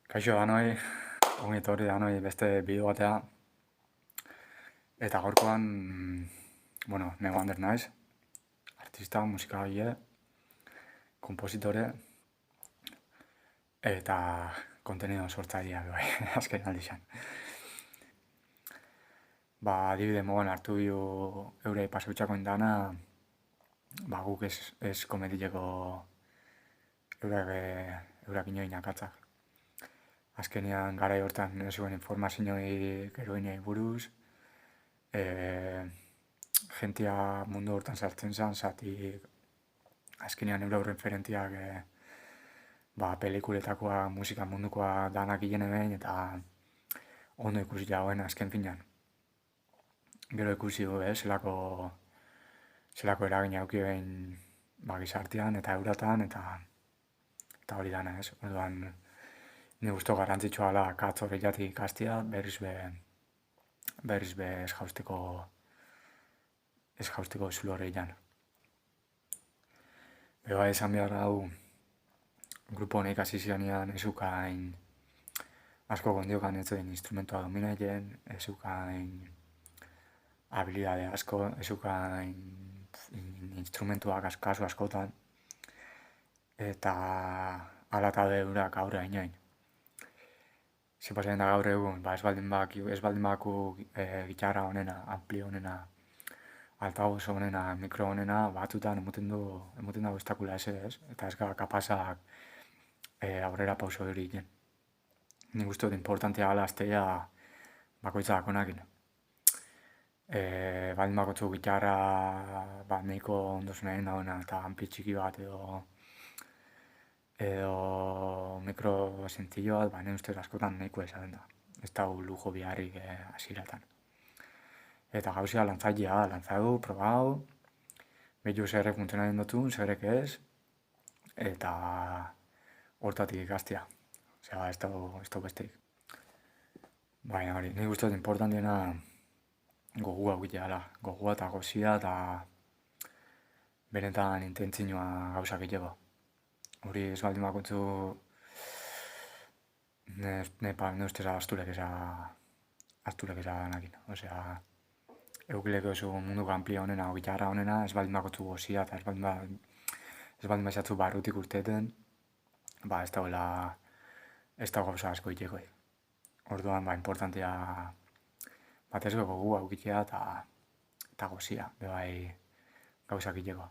Kaixo danoi, ongi etorri danoi beste bideo batea. Eta gaurkoan, Nego Ander naiz, artista, musikagile, kompositore eta kontenido sortzailea bai, azken aldixan. Adibide moduan hartu dio eurei pasautxako indana, guk ez komedileko eurak inoin akatzak. Azkenean garai hortan ez zuen informazioik eroinei buruz, jentia mundu hortan sartzen zen, zatik azkenean euro referentiak pelikuletakoa, musika mundukoa danak hilen behin eta ondo ikusi jauen azken finan. Gero ikusi du, zelako eragina auki behin gizartean eta euratan eta hori dana, ez? Orduan, ni gustu garrantzitsua da katz hori jati ikastia, berriz be ez jausteko zulo hori jan. Beba esan behar hau, grupo honek hasi zionean ez ukain asko gondiokan ez zuen instrumentua dominaien, ez ukain habilidade asko, ez ukain instrumentuak kasu askotan, eta alata deurak aurre inoin. Zipazen da gaur egun, ez baldin baku gitarra honena, ampli honena, altavoz honena, mikro honena, batzutan emoten dago estakula ez, eta ez gara kapazak aurrera pauso hori egin. Nik uste dut importantea gala azteia bakoitzak honakin. Baldin bakotzu gitarra nahiko ondosuna egin dagoena eta ampli txiki bat edo mikro sentzillo bat, nire ustez askotan nahiko esaten da. Ez da lujo biharrik hasieratan. Eta gauzia lantzailea, lantzatu, probau, behitu zerrek funtzionaren dutu, zerrek ez, eta hortatik ikastia. Osea, ez da besteik. Baina hori, nik uste dut importantiena gogua egitea da. Gogua eta gozia eta benetan intentzinoa gauzak egiteko. Hori ez baldin bakotzu nire ustez asturek eza nakin. Osea, eukileko zu munduko amplia honena o gitarra honena, ez baldin bakotzu gozia eta ez baldin baizatzu barrutik urteten, ez da gauza asko egiteko. Orduan, importantea batez gogua egitea eta gozia, bebai gauzak egiteko.